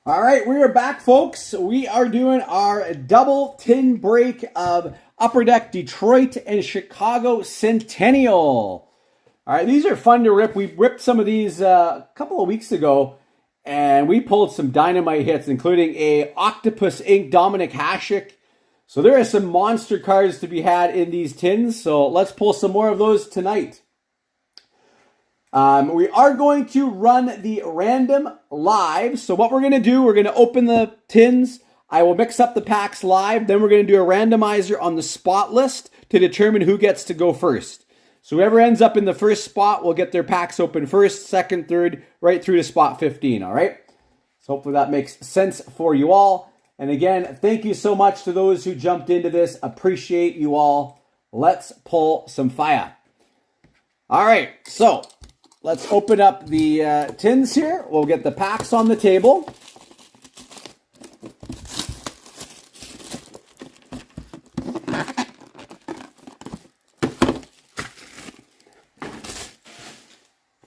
All right, we are back, folks. We are doing our double tin break of Upper Deck Detroit and Chicago Centennial. All right, these are fun to rip. We ripped some of these a couple of weeks ago, and we pulled some dynamite hits, including a Octopus Ink Dominic Hasek. So there are some monster cards to be had in these tins, so let's pull some more of those tonight. We are going to run the random live. So what we're going to do, we're going to open the tins. I will mix up the packs live. Then we're going to do a randomizer on the spot list to determine who gets to go first. So whoever ends up in the first spot will get their packs open first, second, third, right through to spot 15, all right? So hopefully that makes sense for you all. And again, thank you so much to those who jumped into this. Appreciate you all. Let's pull some fire. All right, so let's open up the tins here. We'll get the packs on the table.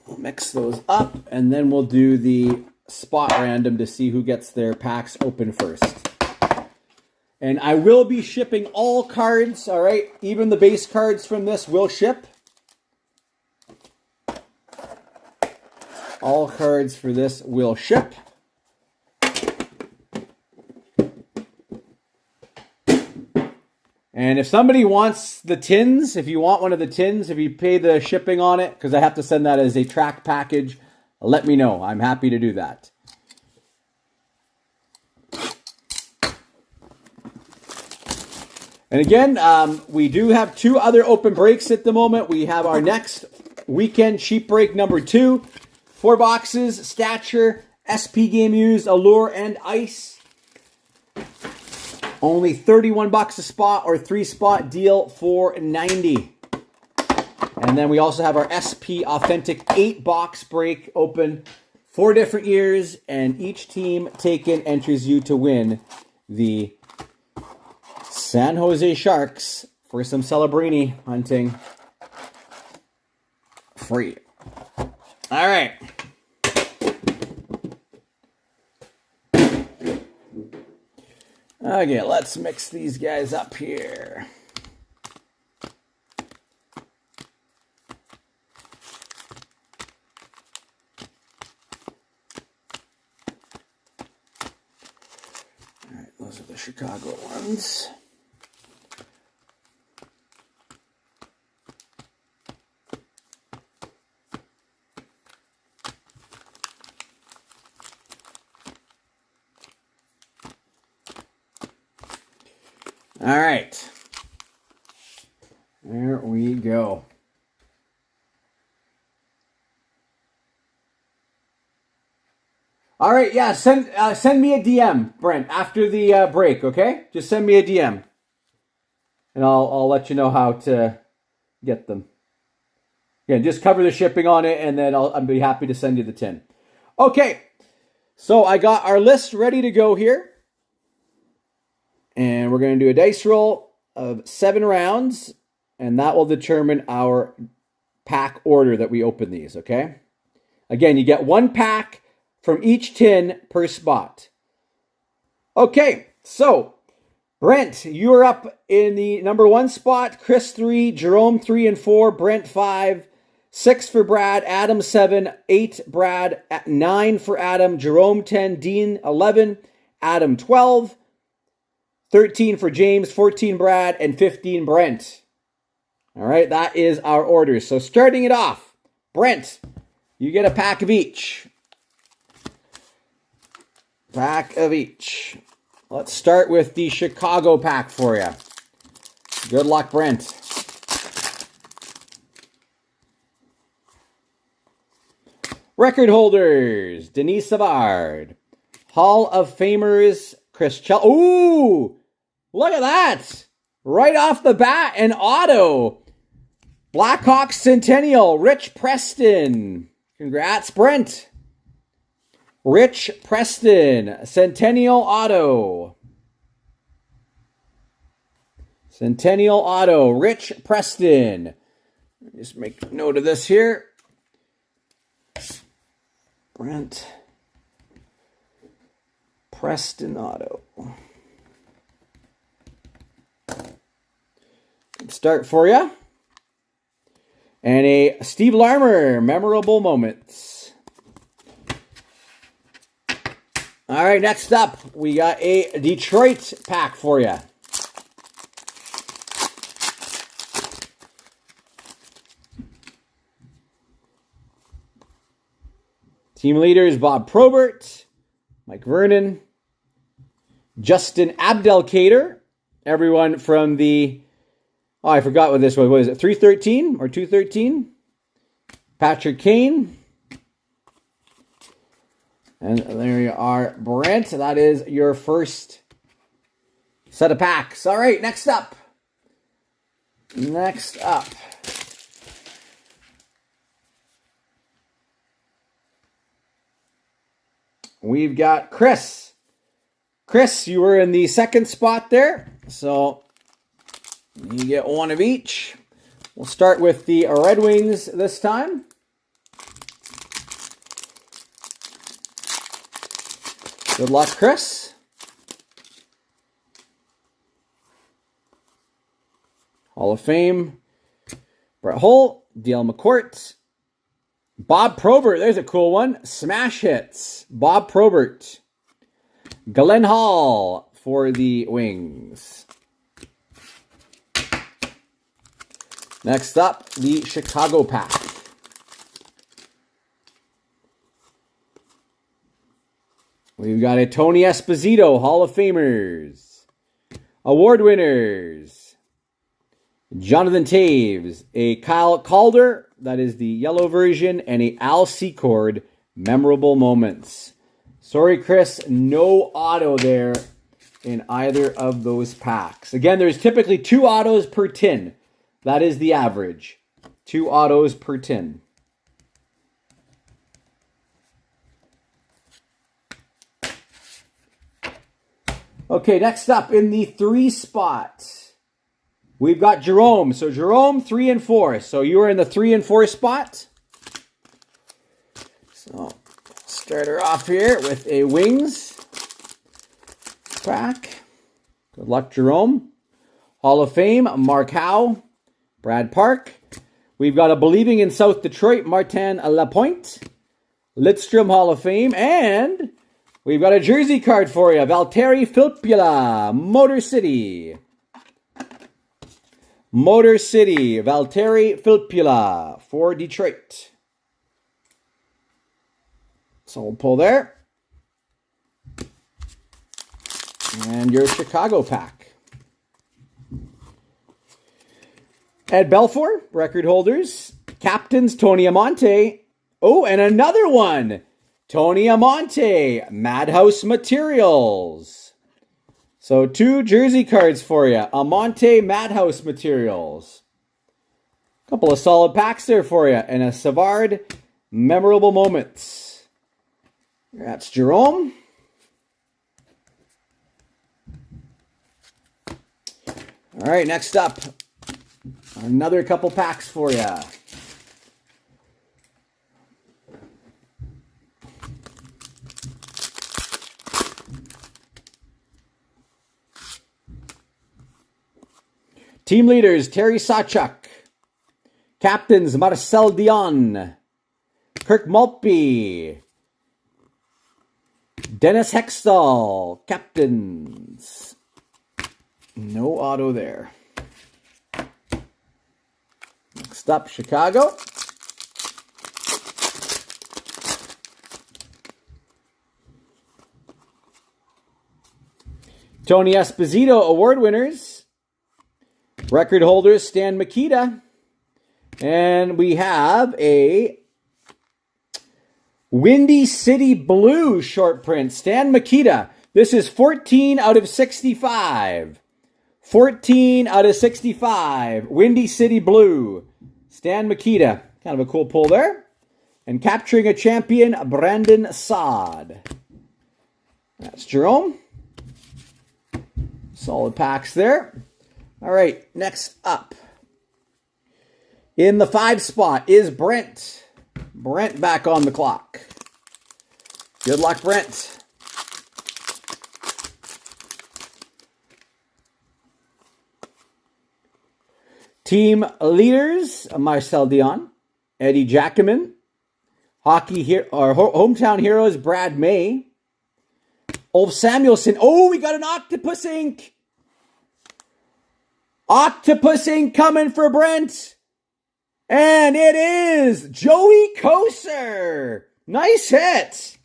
We'll mix those up, and then we'll do the spot random to see who gets their packs open first. And I will be shipping all cards, all right? Even the base cards from this will ship. All cards for this will ship. And if somebody wants the tins, if you want one of the tins, if you pay the shipping on it, because I have to send that as a track package, let me know. I'm happy to do that. And again, we do have two other open breaks at the moment. We have our next weekend cheap break number 2. 4 boxes, Stature, SP Game Used, Allure, and Ice. Only $31 a spot or 3-spot deal for $90. And then we also have our SP Authentic 8-box break open. 4 different years, and each team taken enters you to win the San Jose Sharks for some Celebrini hunting free. All right. Okay, let's mix these guys up here. All right, those are the Chicago ones. All right, there we go. All right, yeah, send me a DM, Brent, after the break, okay? Just send me a DM, and I'll let you know how to get them. Yeah, just cover the shipping on it, and then I'll be happy to send you the tin. Okay, so I got our list ready to go here. And we're going to do a dice roll of 7 rounds, and that will determine our pack order that we open these, okay? Again, you get 1 pack from each tin per spot. Okay, so Brent, you're up in the number 1 spot. Chris 3, Jerome 3 and 4, Brent 5, 6 for Brad, Adam 7, 8 Brad, 9 for Adam, Jerome 10, Dean 11, Adam 12, 13 for James, 14 Brad, and 15 Brent. All right, that is our order. So starting it off, Brent, you get a pack of each. Pack of each. Let's start with the Chicago pack for you. Good luck, Brent. Record holders, Denise Savard. Hall of Famers, Chris Chell. Ooh, look at that. Right off the bat, an auto. Blackhawks Centennial, Rich Preston. Congrats, Brent. Rich Preston, Centennial auto. Centennial auto, Rich Preston. Just make note of this here. Brent. Preston auto. Good start for you. And a Steve Larmer, memorable moments. All right, next up, we got a Detroit pack for you. Team leaders, Bob Probert, Mike Vernon, Justin Abdelkader, everyone from the, oh, I forgot what this was. What is it, 313 or 213? Patrick Kane. And there you are, Brent. That is your first set of packs. All right, next up. We've got Chris. Chris, you were in the second spot there. So you get one of each. We'll start with the Red Wings this time. Good luck, Chris. Hall of Fame. Brett Hull, Dale McCourt. Bob Probert, there's a cool one. Smash hits. Bob Probert. Glenn Hall for the Wings. Next up, the Chicago pack. We've got a Tony Esposito, Hall of Famers. Award winners. Jonathan Taves, a Kyle Calder, that is the yellow version, and a Al Secord, memorable moments. Sorry, Chris, no auto there in either of those packs. Again, there's typically 2 autos per tin. That is the average. 2 autos per tin. Okay, next up in the 3 spot, we've got Jerome. So Jerome, 3 and 4. So you were in the 3 and 4 spot. So start her off here with a Wings pack. Good luck, Jerome. Hall of Fame, Mark Howe, Brad Park. We've got a Believing in South Detroit, Martin Lapointe. Lidstrom, Hall of Fame. And we've got a jersey card for you. Valtteri Filppula, Motor City. Motor City, Valtteri Filppula for Detroit. So we'll pull there. And your Chicago pack. Ed Belfour, record holders. Captains, Tony Amonte. Oh, and another one. Tony Amonte, Madhouse Materials. So 2 jersey cards for you. Amonte Madhouse Materials. Couple of solid packs there for you. And a Savard Memorable Moments. That's Jerome. All right, next up. Another couple packs for you. Team leaders, Terry Sawchuk. Captains, Marcel Dion. Kirk Maltby. Dennis Hextall. Captains. No auto there. Next up, Chicago. Tony Esposito award winners. Record holders, Stan Mikita. And we have a Windy City Blue short print. Stan Mikita. This is 14 out of 65. 14 out of 65. Windy City Blue. Stan Mikita. Kind of a cool pull there. And capturing a champion, Brandon Saad. That's Jerome. Solid packs there. All right, next up. In the 5 spot is Brent. Brent back on the clock. Good luck, Brent. Team leaders, Marcel Dion, Eddie Jacquemin. Hometown heroes, Brad May. Ulf Samuelsson. Oh, we got an Octopus Ink. Octopus Ink coming for Brent. And it is Joey Koser. Nice hit.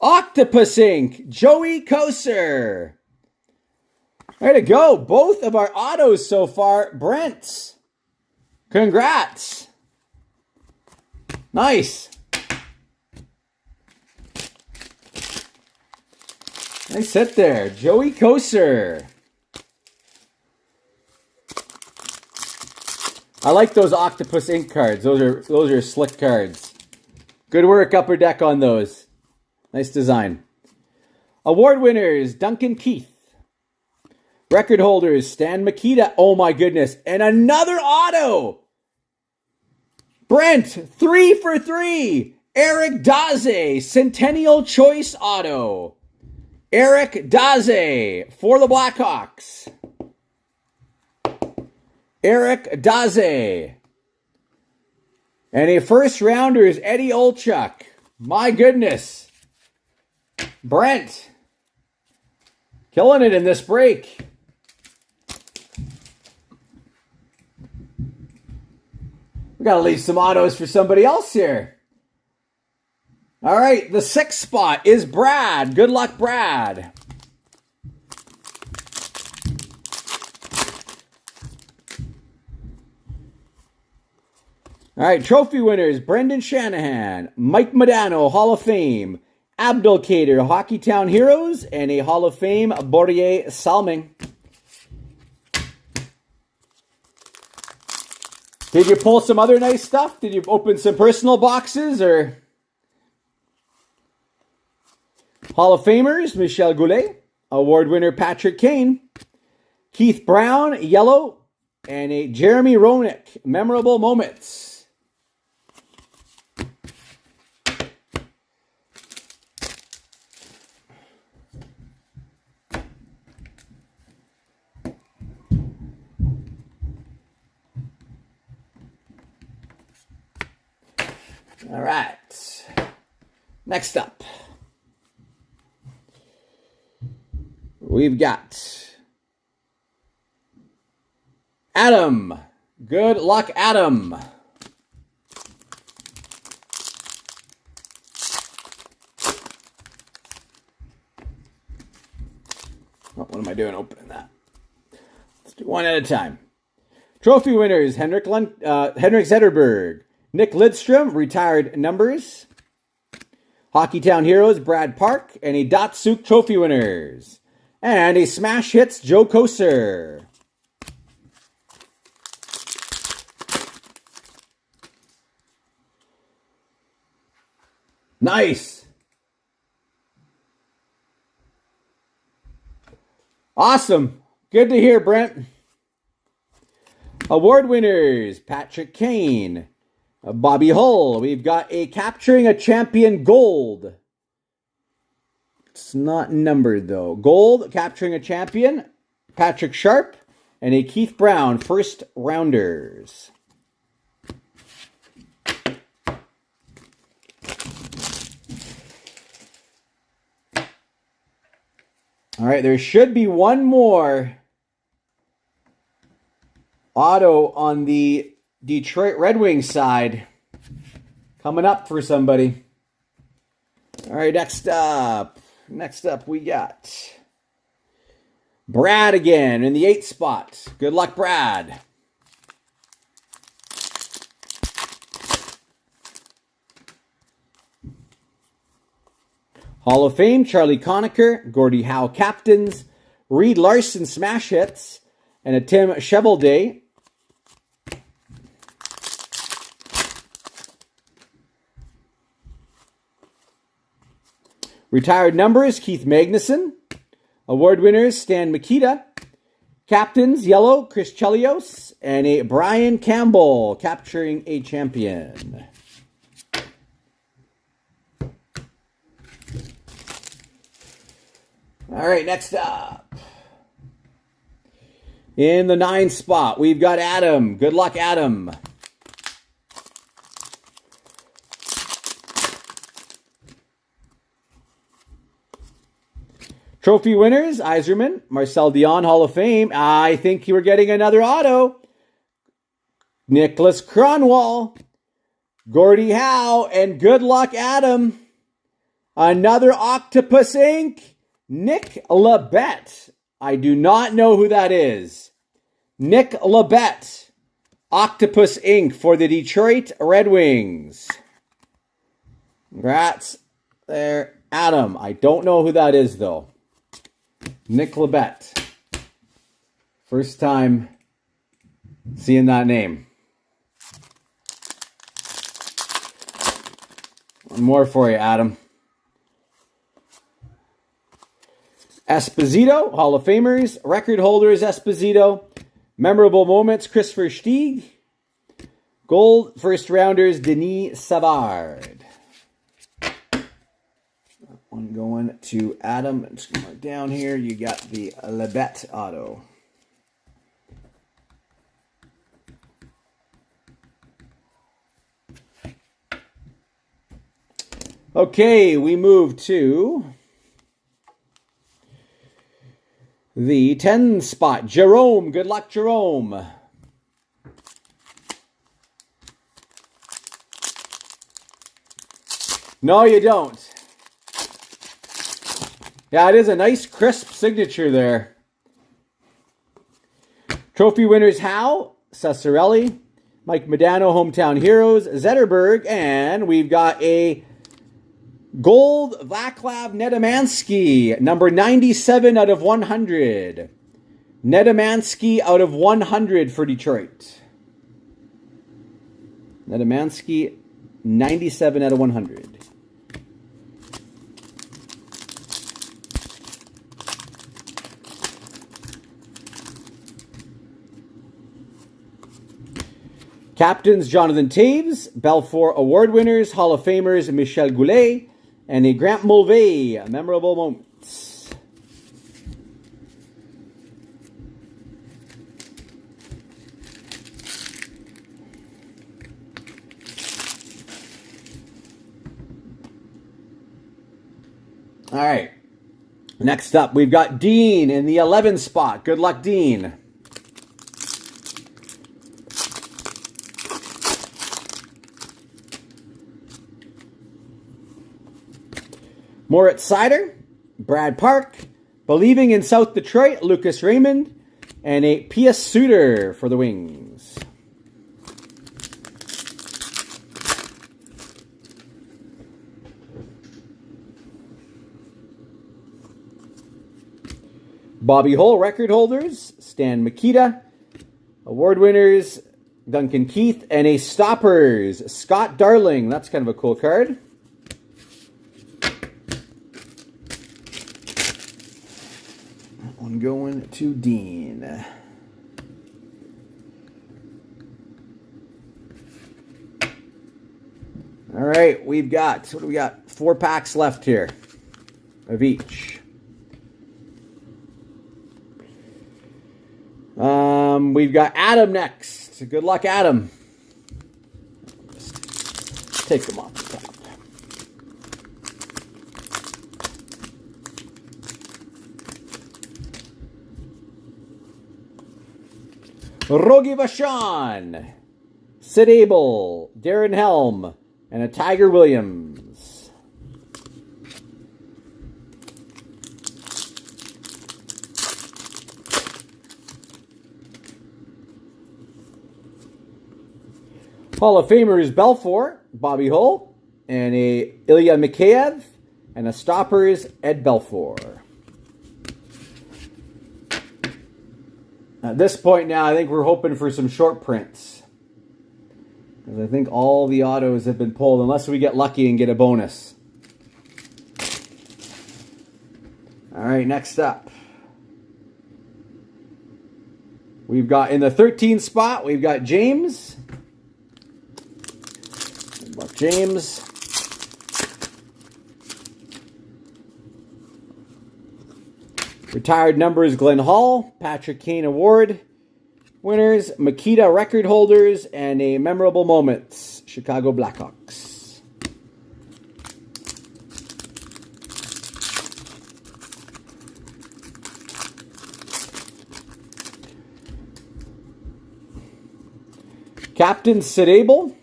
Octopus Ink. Joey Koser. Way to go. Both of our autos so far, Brent. Congrats. Nice. Nice hit there. Joey Koser. I like those Octopus Ink cards. Those are slick cards. Good work, Upper Deck, on those. Nice design. Award winners, Duncan Keith. Record holders, Stan Mikita. Oh my goodness. And another auto. Brent, 3 for 3. Eric Daze, Centennial Choice Auto. Eric Daze for the Blackhawks. Eric Daze. And a first rounder is Eddie Olchuk. My goodness. Brent. Killing it in this break. We got to leave some autos for somebody else here. All right, the 6th spot is Brad. Good luck, Brad. All right, trophy winners, Brendan Shanahan, Mike Modano, Hall of Fame, Abdul Kader, Hockeytown Heroes, and a Hall of Fame, Borje Salming. Did you pull some other nice stuff? Did you open some personal boxes or? Hall of Famers, Michel Goulet, award winner Patrick Kane, Keith Brown, yellow, and a Jeremy Roenick, memorable moments. All right. Next up, we've got Adam. Good luck, Adam. What am I doing opening that? Let's do one at a time. Trophy winners, Henrik Zetterberg, Nick Lidstrom, retired numbers. Hockeytown Heroes, Brad Park, and a Datsuk trophy winners. And a Smash Hits, Joe Koser. Nice. Awesome. Good to hear, Brent. Award winners, Patrick Kane, Bobby Hull. We've got a Capturing a Champion Gold. It's not numbered, though. Gold, Capturing a Champion, Patrick Sharp, and a Keith Brown, first rounders. All right, there should be one more auto on the Detroit Red Wings side coming up for somebody. All right, next up we got Brad again in the 8th spot. Good luck, Brad. Hall of Fame, Charlie Conacher, Gordie Howe captains, Reed Larson smash hits, and a Tim Chevelday. Retired numbers, Keith Magnuson. Award winners, Stan Mikita. Captains, yellow, Chris Chelios. And a Brian Campbell, Capturing a Champion. All right, next up. In the 9 spot, we've got Adam. Good luck, Adam. Trophy winners, Iserman, Marcel Dion, Hall of Fame. I think you were getting another auto. Nicholas Cronwall, Gordie Howe, and good luck, Adam. Another Octopus Ink, Nick Labette. I do not know who that is. Nick Labette, Octopus Ink for the Detroit Red Wings. Congrats there, Adam. I don't know who that is, though. Nick Labette. First time seeing that name. One more for you, Adam. Esposito, Hall of Famers. Record holders, Esposito. Memorable moments, Christopher Stieg. Gold first rounders, Denis Savard. One going to Adam. Just going down here. You got the Labette auto. Okay, we move to the 10 spot. Jerome. Good luck, Jerome. No, you don't. Yeah, it is a nice crisp signature there. Trophy winners, Howe, Cesarelli, Mike Modano, Hometown Heroes, Zetterberg, and we've got a gold Vaclav Nedomansky, number 97 out of 100. Nedomansky out of 100 for Detroit. Nedomansky, 97 out of 100. Captains, Jonathan Taves. Belfour Award winners, Hall of Famers, Michel Goulet, and a Grant Mulvey, memorable moments. All right. Next up, we've got Dean in the 11 spot. Good luck, Dean. Moritz Sider, Brad Park, Believing in South Detroit, Lucas Raymond, and a Pius Suter for the Wings. Bobby Hull, record holders, Stan Mikita, award winners, Duncan Keith, and a Stoppers, Scott Darling. That's kind of a cool card. One going to Dean. All right, we've got, what do we got? 4 packs left here of each. We've got Adam next. Good luck, Adam. Just take them off the top. Rogie Vachon, Sid Abel, Darren Helm, and a Tiger Williams. Hall of Famers, Belfour, Bobby Hull, and a Ilya Mikheyev, and a Stoppers, Ed Belfour. At this point now, I think we're hoping for some short prints. Because I think all the autos have been pulled, unless we get lucky and get a bonus. All right, next up. We've got, in the 13th spot, we've got James. Good luck, James. Retired numbers Glenn Hall, Patrick Kane Award winners, Makita record holders, and a memorable moments, Chicago Blackhawks. Captain Sid Abel,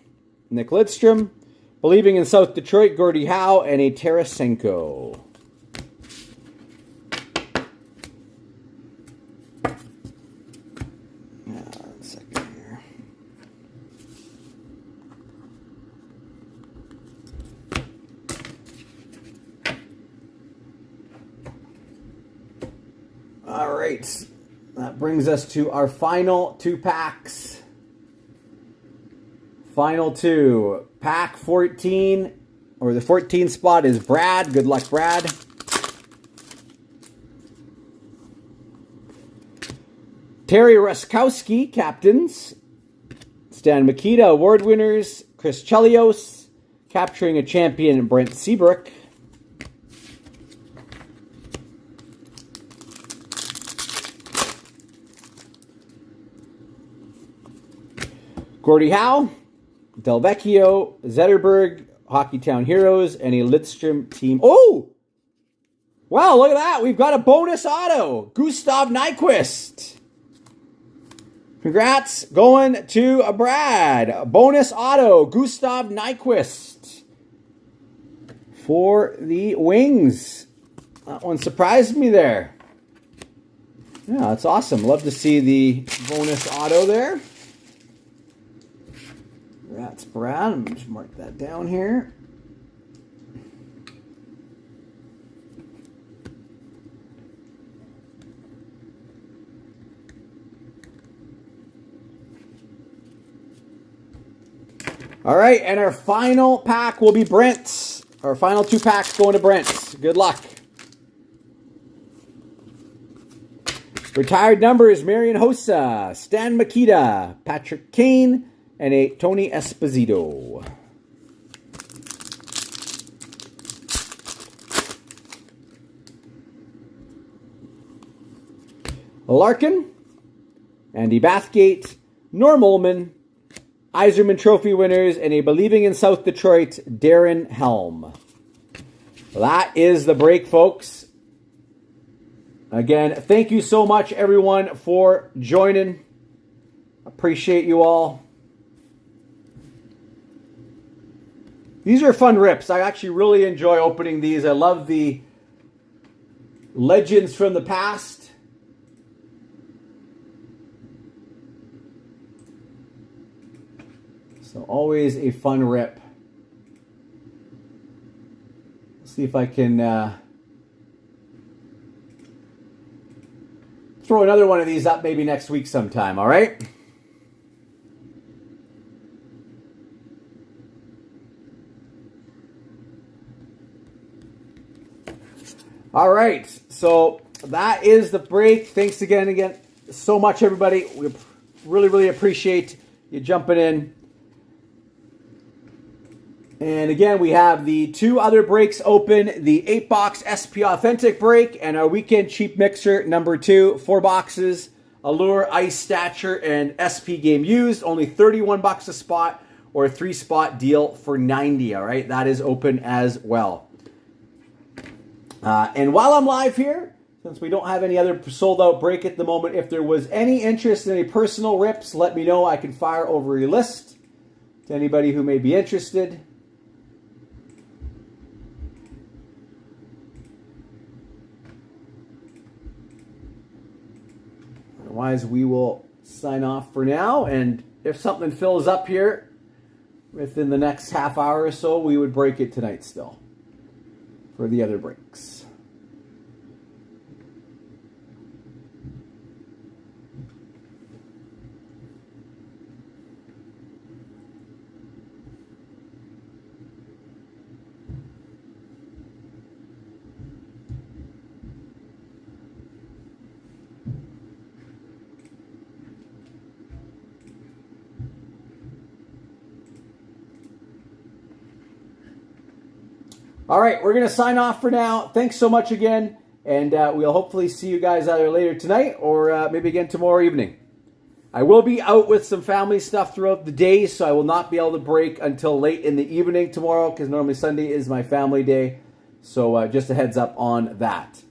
Nick Lidstrom, Believing in South Detroit, Gordie Howe, and a Tarasenko. All right, that brings us to our final 2 packs. Final 2. Pack 14, or the 14 spot is Brad. Good luck, Brad. Terry Ruskowski, captains. Stan Mikita, award winners. Chris Chelios, capturing a champion, Brent Seabrook. Gordie Howe, Del Vecchio, Zetterberg, Hockeytown Heroes, and a Lidstrom team. Oh! Wow, look at that. We've got a bonus auto. Gustav Nyquist. Congrats going to Brad. Bonus auto, Gustav Nyquist for the Wings. That one surprised me there. Yeah, that's awesome. Love to see the bonus auto there. That's Brad. Let me just mark that down here. All right, and our final pack will be Brent's. Our final 2 packs going to Brent's. Good luck. Retired numbers, Marian Hossa, Stan Mikita, Patrick Kane, and a Tony Esposito. Larkin, Andy Bathgate, Norm Ullman, Yzerman Trophy winners, and a Believing in South Detroit, Darren Helm. That is the break, folks. Again, thank you so much, everyone, for joining. Appreciate you all. These are fun rips. I actually really enjoy opening these. I love the legends from the past. So always a fun rip. Let's see if I can throw another one of these up maybe next week sometime, all right? All right, so that is the break. Thanks again so much, everybody. We really appreciate you jumping in. And again, we have the 2 other breaks open, the 8-box SP Authentic break and our Weekend Cheap Mixer number 2, 4 boxes, Allure, Ice Stature, and SP Game Used, only $31 a spot, or a 3-spot deal for $90, all right? That is open as well. And while I'm live here, since we don't have any other sold-out break at the moment, if there was any interest in any personal rips, let me know. I can fire over a list to anybody who may be interested. Otherwise, we will sign off for now. And if something fills up here within the next half hour or so, we would break it tonight still for the other breaks. All right, we're going to sign off for now. Thanks so much again. And we'll hopefully see you guys either later tonight or maybe again tomorrow evening. I will be out with some family stuff throughout the day, so I will not be able to break until late in the evening tomorrow, because normally Sunday is my family day. So just a heads up on that.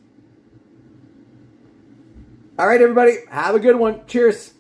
All right, everybody. Have a good one. Cheers.